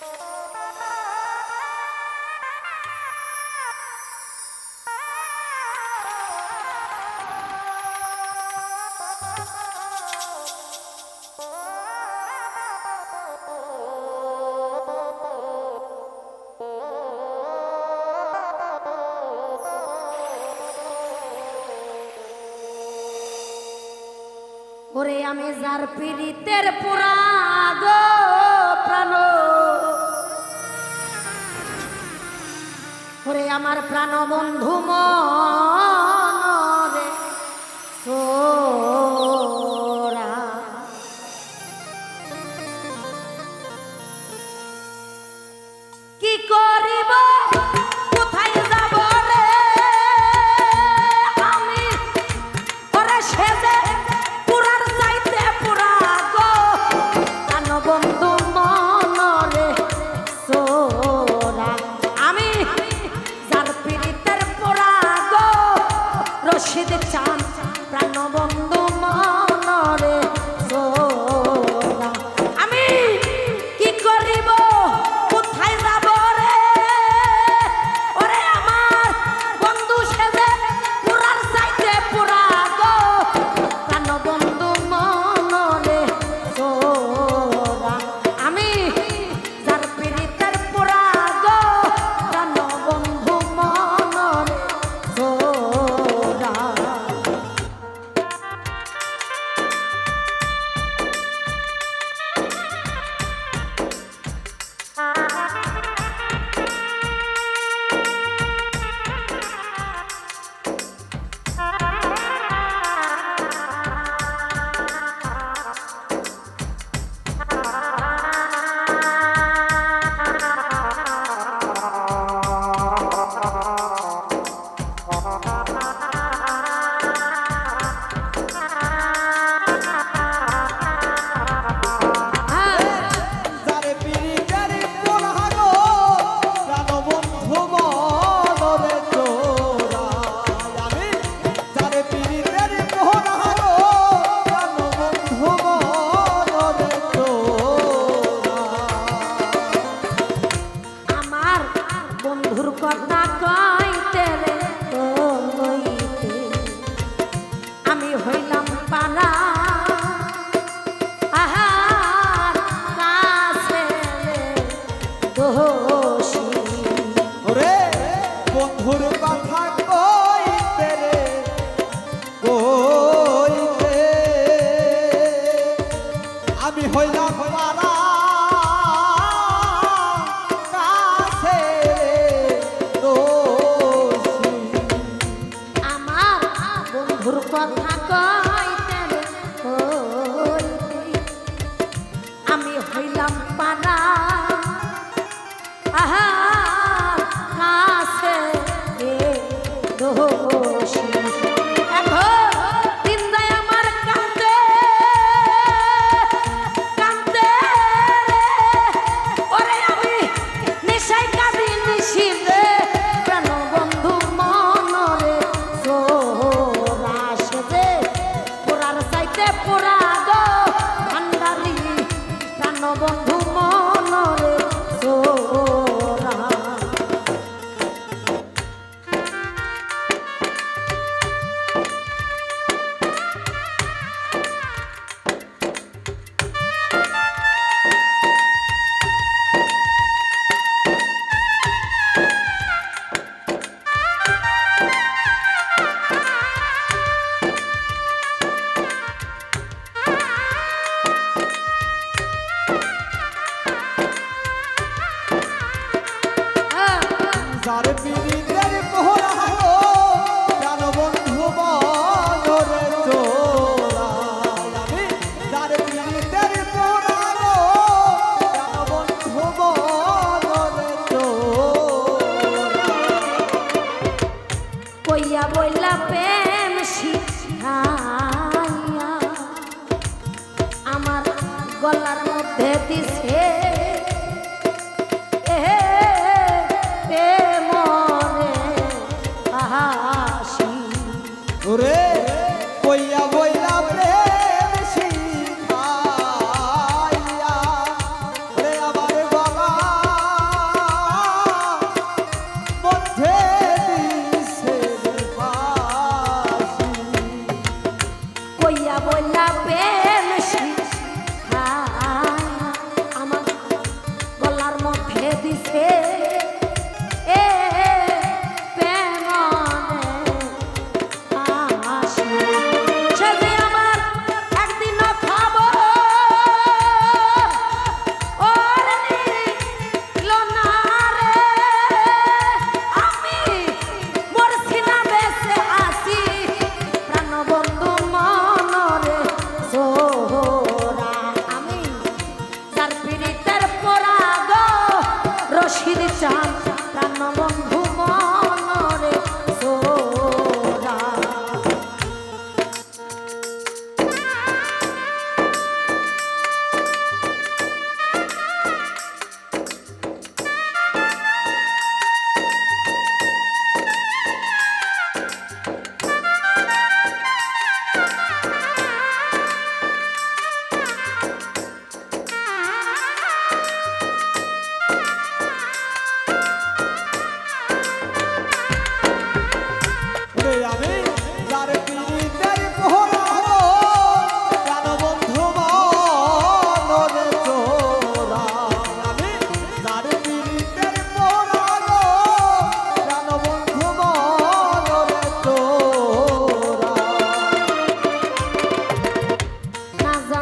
ওরে আমি যার পীড়িতের পুরা গো প্রাণ, ওরে আমার প্রাণ বন্ধু মনরে সোরা, কি করিব কোথায় যাব রে আমি, ওরে সেজে পুরার চাইতে পুরা গো প্রাণ বন্ধু মনরে সোরা, আমি যার পীড়িতের পুরা গো রশিদ চাঁদ প্রাণ বন্ধু মনরে সোরা, আমি কি করিব কোথায় যাব রে, ওরে আমার বন্ধু সেজে পুরার চাইতে পুরা গো প্রাণ বন্ধু মনরে সোরা, আমি যার পীড়িতের পুরা গো প্রাণ বন্ধু মনরে সোরা। বন্ধুর কথা কইতে রে কইতে আমি হইলাম পারা, আহার কাছে দোষী, ওরে বন্ধুর কথা কইতে রে কইতে আমি হইলাম পারা, কাছে দোষী, আমার বন্ধুর কথা কইতে রে কইতে আমি হইলাম পারা, আহার কাছে দোষী, এখন দিন যায় আমার কান্দে কান্দে রে, ওরে আমি নেশায় কাঁদি নিশিবে প্রাণ বন্ধু মনরে সোরা, সেজে পুরার চাইতে পুরা গো ভান্ডারি প্রাণ বন্ধু মনরে সোরা। যার পীড়িতের পোহরা গো প্রাণ বন্ধু মনরে চোরা, আমি যার পীড়িতের পোহরা গো প্রাণ বন্ধু মনরে চোরা, কইয়া বইলা প্রেম শিখাইয়া আমার গলার মধ্যে দিছে মরে হাসি, ওরে কইয়া বইলা প্রেম শিখাইয়া ওরে আমার গলার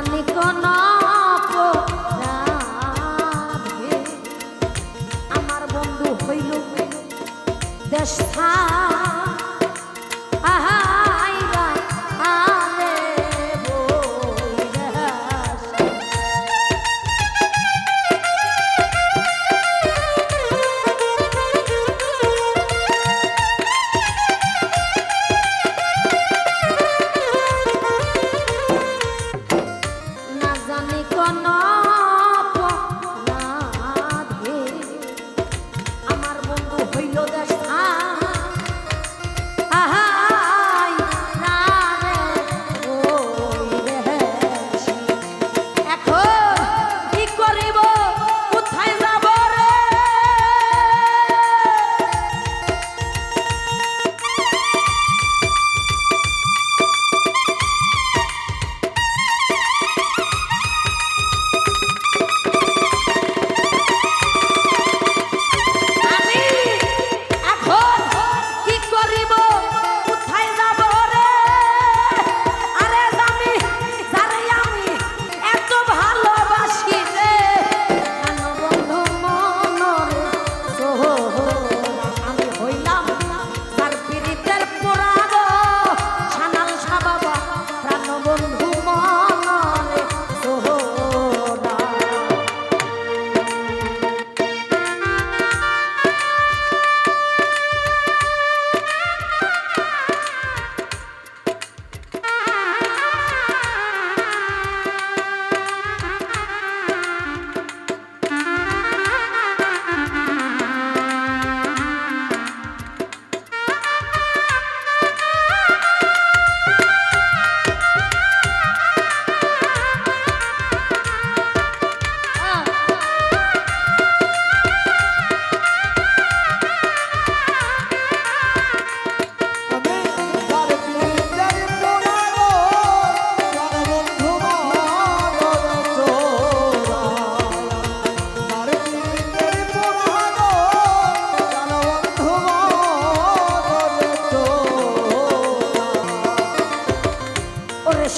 জানি কোন অপরাধে আমার বন্ধু হইল দেশ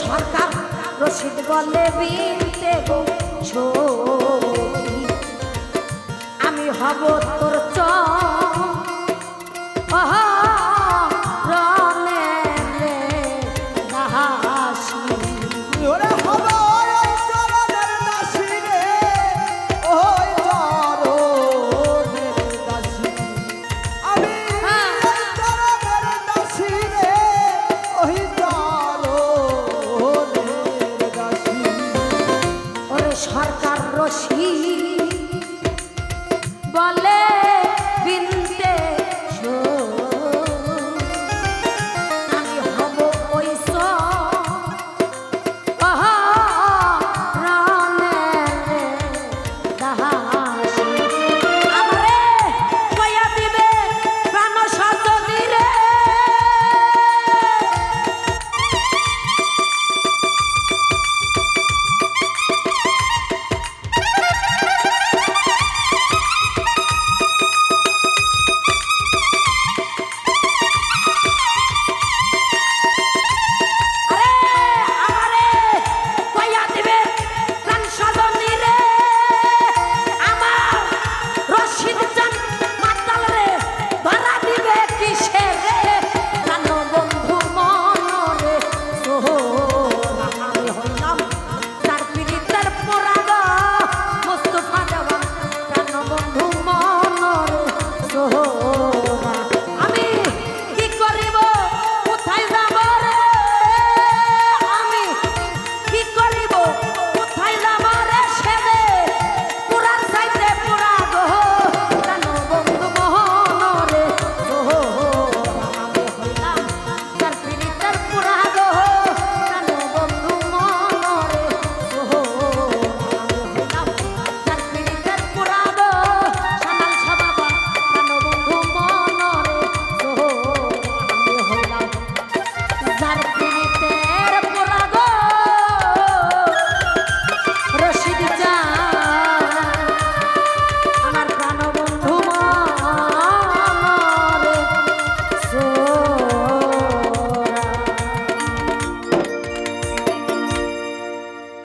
সরকার রশিদ বলে বিনতে গো ছবি আমি হব তোর সরকার রশিদ বলে